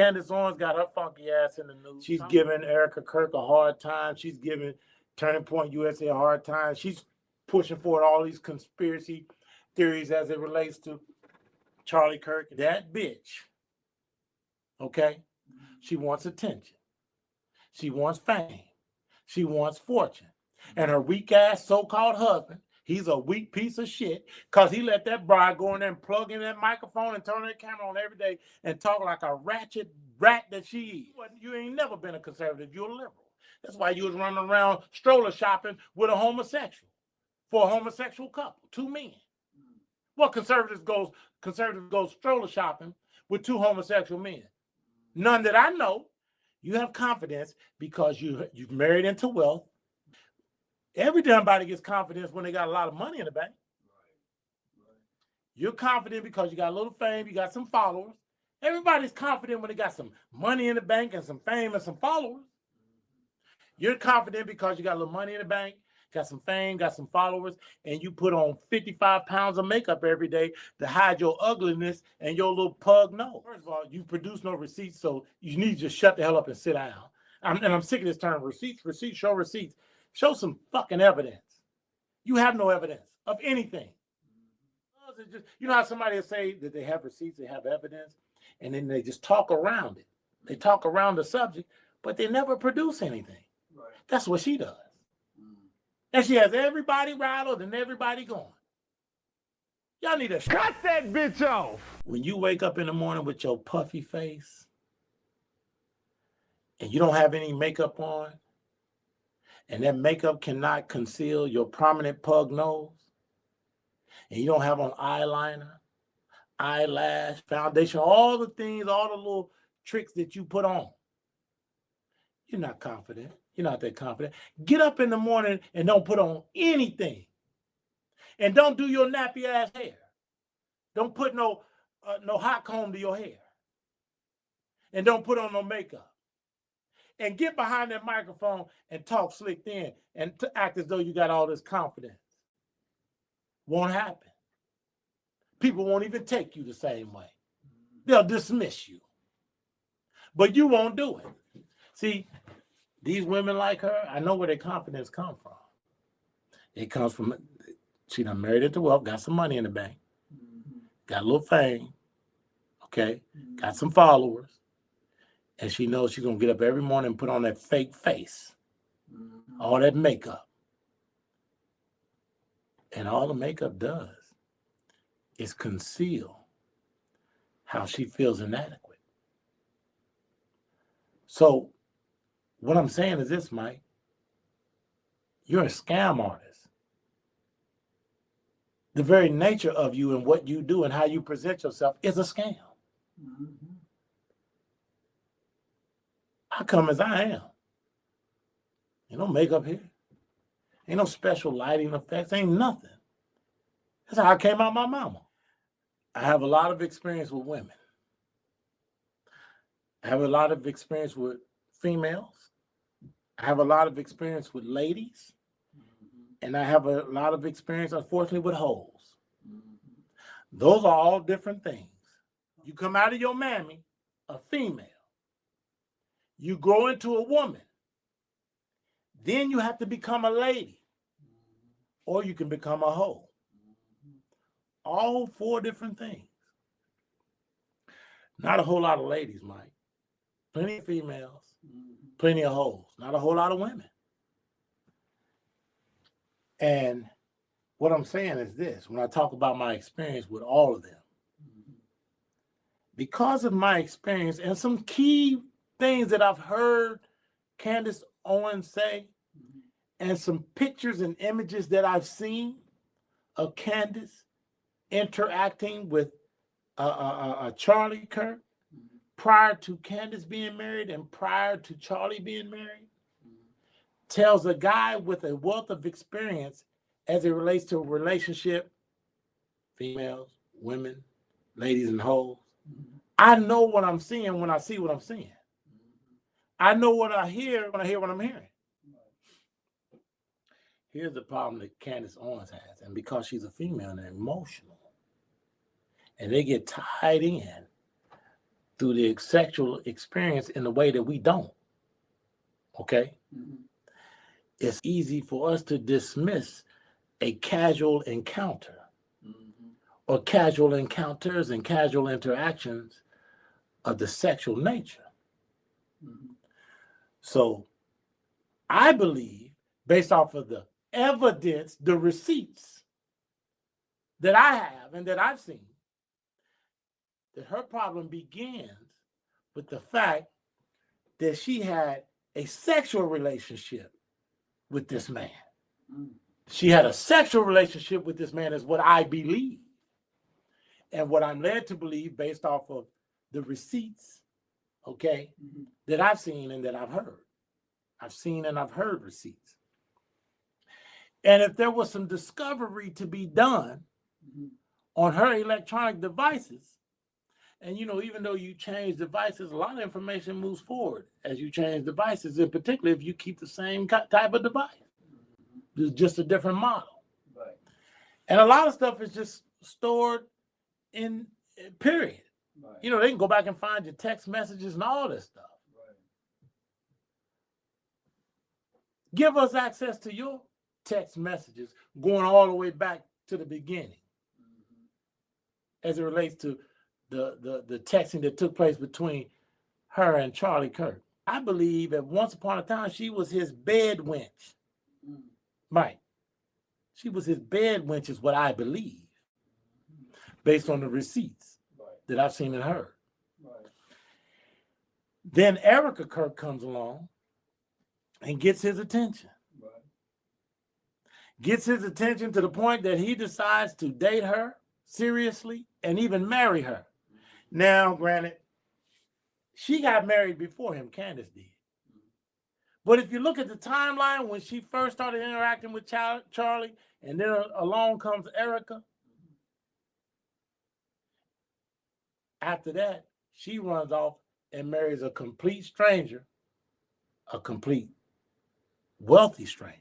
Candice Owens got her funky ass in the news. She's giving Kirk a hard time. She's giving Turning Point USA a hard time. She's pushing forward all these conspiracy theories as it relates to Charlie Kirk. That bitch, okay? She wants attention. She wants fame. She wants fortune. And her weak-ass so-called husband, he's a weak piece of shit because he let that bride go in there and plug in that microphone and turn that camera on every day and talk like a ratchet rat that she is. You ain't never been a conservative. You're a liberal. That's why you was running around stroller shopping with a homosexual for a homosexual couple, 2 men. What conservatives go stroller shopping with 2 homosexual men? None that I know. You have confidence because you've married into wealth. Everybody gets confidence when they got a lot of money in the bank. Right. You're confident because you got a little fame, you got some followers. Everybody's confident when they got some money in the bank and some fame and some followers. You're confident because you got a little money in the bank, got some fame, got some followers, and you put on 55 pounds of makeup every day to hide your ugliness and your little pug nose. First of all, you produce no receipts, so you need to just shut the hell up and sit down. I'm sick of this term, receipts, show receipts. Show some fucking evidence. You have no evidence of anything. You know how somebody will say that they have receipts, they have evidence, and then they just talk around it. They talk around the subject, but they never produce anything. Right. That's what she does. And she has everybody rattled and everybody going. Y'all need to cut that bitch off. When you wake up in the morning with your puffy face and you don't have any makeup on, and that makeup cannot conceal your prominent pug nose, and you don't have on eyeliner, eyelash, foundation, all the things, all the little tricks that you put on, you're not confident. You're not that confident. Get up in the morning and don't put on anything. And don't do your nappy ass hair. Don't put no hot comb to your hair. And don't put on no makeup. And get behind that microphone and talk slick then and to act as though you got all this confidence. Won't happen. People won't even take you the same way. They'll dismiss you. But you won't do it. See, these women like her, I know where their confidence comes from. It comes from, she done married into wealth, got some money in the bank, got a little fame, okay, got some followers, and she knows she's going to get up every morning and put on that fake face, all that makeup. And all the makeup does is conceal how she feels inadequate. So what I'm saying is this, Mike. You're a scam artist. The very nature of you and what you do and how you present yourself is a scam. I come as I am. Ain't no makeup here. Ain't no special lighting effects. Ain't nothing. That's how I came out my mama. I have a lot of experience with women. I have a lot of experience with females. I have a lot of experience with ladies. And I have a lot of experience, unfortunately, with hoes. Those are all different things. You come out of your mammy, a female. You grow into a woman. Then you have to become a lady. Or you can become a hoe. All 4 different things. Not a whole lot of ladies, Mike. Plenty of females. Plenty of hoes. Not a whole lot of women. And what I'm saying is this, when I talk about my experience with all of them, because of my experience and some key things that I've heard Candice Owens say, and some pictures and images that I've seen of Candice interacting with Charlie Kirk prior to Candice being married and prior to Charlie being married, tells a guy with a wealth of experience as it relates to a relationship, females, women, ladies, and hoes. I know what I'm seeing when I see what I'm seeing. I know what I hear when I hear what I'm hearing. Here's the problem that Candice Owens has, and because she's a female and they're emotional, and they get tied in through the sexual experience in the way that we don't. Okay? Mm-hmm. It's easy for us to dismiss a casual encounter or casual encounters and casual interactions of the sexual nature. So I believe, based off of the evidence, the receipts that I have and that I've seen, that her problem begins with the fact that she had a sexual relationship with this man. She had a sexual relationship with this man is what I believe. And what I'm led to believe based off of the receipts, okay, that I've seen and that I've heard. I've seen and I've heard receipts. And if there was some discovery to be done on her electronic devices, and even though you change devices, a lot of information moves forward as you change devices, in particular if you keep the same type of device. It's just a different model. Right. And a lot of stuff is just stored in period. Right. They can go back and find your text messages and all this stuff. Right. Give us access to your text messages going all the way back to the beginning as it relates to the texting that took place between her and Charlie Kirk. I believe that once upon a time she was his bed wench. Right. She was his bed wench is what I believe, based on the receipts that I've seen and heard. Right. Then Erica Kirk comes along and gets his attention. Right. Gets his attention to the point that he decides to date her seriously and even marry her. Now, granted, she got married before him, Candice did. But if you look at the timeline when she first started interacting with Charlie, and then along comes Erica, after that, she runs off and marries a complete stranger, a complete wealthy stranger.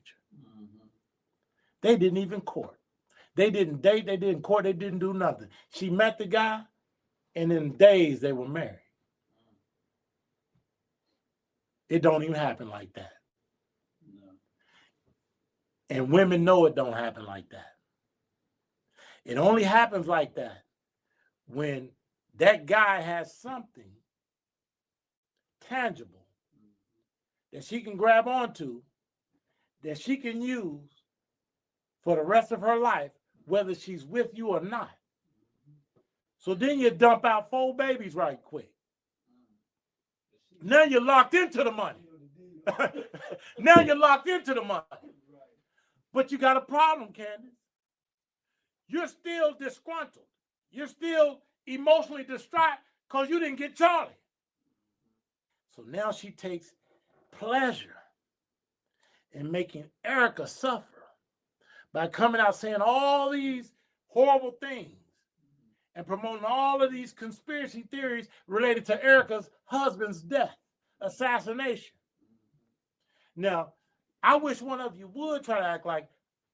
They didn't even court. They didn't date, they didn't court, they didn't do nothing. She met the guy, and in days they were married. It don't even happen like that. No. And women know it don't happen like that. It only happens like that when that guy has something tangible that she can grab onto, that she can use for the rest of her life, whether she's with you or not. So then you dump out 4 babies right quick. Now you're locked into the money. Now you're locked into the money. But you got a problem, Candice. You're still disgruntled. You're still emotionally distraught because you didn't get Charlie. So now she takes pleasure in making Erica suffer by coming out saying all these horrible things and promoting all of these conspiracy theories related to Erica's husband's death, assassination. Now, I wish one of you would try to act like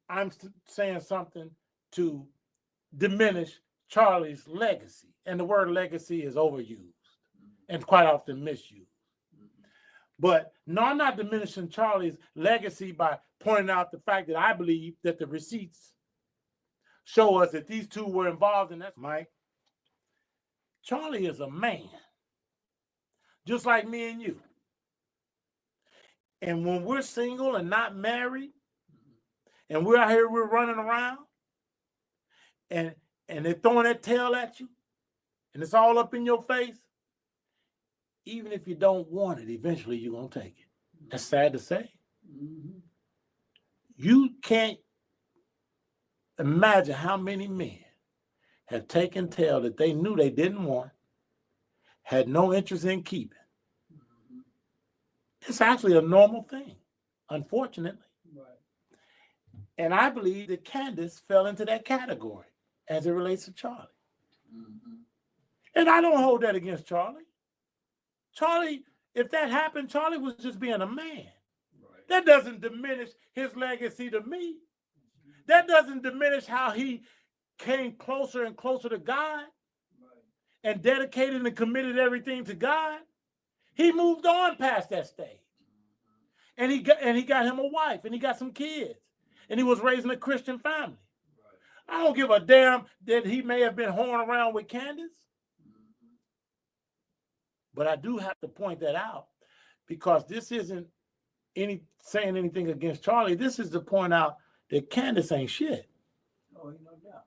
I'm saying something to diminish Charlie's legacy. And the word legacy is overused and quite often misused. But no, I'm not diminishing Charlie's legacy by pointing out the fact that I believe that the receipts show us that these two were involved in that. Mike, Charlie is a man, just like me and you. And when we're single and not married, and we're out here, we're running around, and they're throwing that tail at you, and it's all up in your face, even if you don't want it, eventually you're going to take it. That's sad to say. You can't imagine how many men have taken tail that they knew they didn't want, had no interest in keeping. It's actually a normal thing, unfortunately. Right. And I believe that Candice fell into that category as it relates to Charlie. And I don't hold that against Charlie. Charlie, if that happened, Charlie was just being a man. Right. That doesn't diminish his legacy to me. That doesn't diminish how he came closer and closer to God. Right. and dedicated and committed everything to God, he moved on past that stage. And he got him a wife, and he got some kids, and he was raising a Christian family. I don't give a damn that he may have been whoring around with Candice. But I do have to point that out, because this isn't saying anything against Charlie. This is to point out that Candice ain't shit. Oh, no doubt.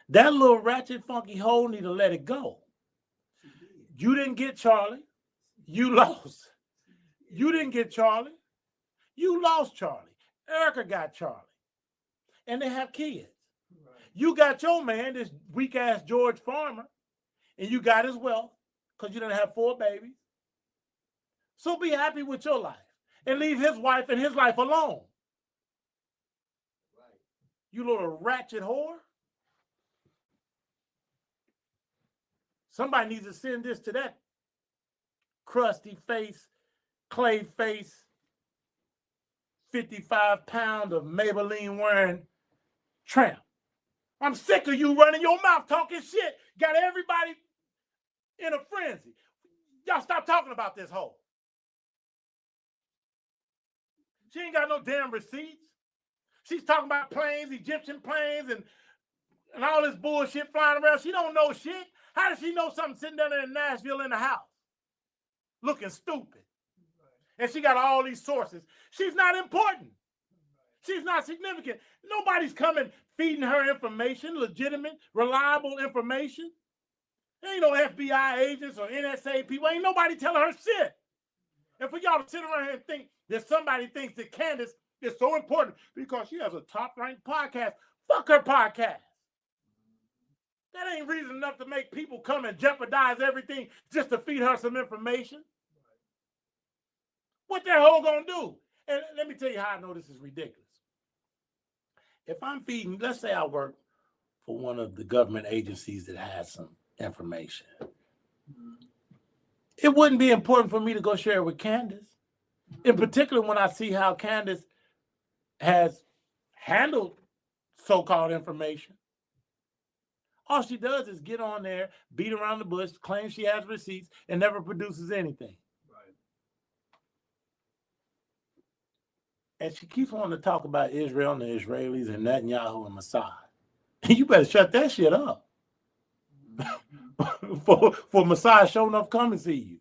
That little ratchet, funky hoe need to let it go. You didn't get Charlie. You lost. You didn't get Charlie. You lost Charlie. Erica got Charlie. And they have kids. Right. You got your man, this weak-ass George Farmer, and you got his wealth because you didn't have 4 babies. So be happy with your life and leave his wife and his life alone. Right. You little ratchet whore. Somebody needs to send this to that crusty face, clay face, 55-pound of Maybelline wearing tramp. I'm sick of you running your mouth talking shit. Got everybody in a frenzy. Y'all stop talking about this hoe. She ain't got no damn receipts. She's talking about planes, Egyptian planes, and all this bullshit flying around. She don't know shit. How does she know something sitting down there in Nashville in the house? Looking stupid. And she got all these sources. She's not important. She's not significant. Nobody's coming feeding her information, legitimate, reliable information. There ain't no FBI agents or NSA people. Ain't nobody telling her shit. And for y'all to sit around here and think that somebody thinks that Candice is so important because she has a top-ranked podcast. Fuck her podcast. That ain't reason enough to make people come and jeopardize everything just to feed her some information. What that hoe gonna do? And let me tell you how I know this is ridiculous. If I'm feeding, let's say I work for one of the government agencies that has some information. It wouldn't be important for me to go share it with Candice. In particular, when I see how Candice has handled so-called information. All she does is get on there, beat around the bush, claim she has receipts, and never produces anything. Right. And she keeps wanting to talk about Israel and the Israelis and Netanyahu and Mossad. You better shut that shit up. for Mossad sure enough come and see you.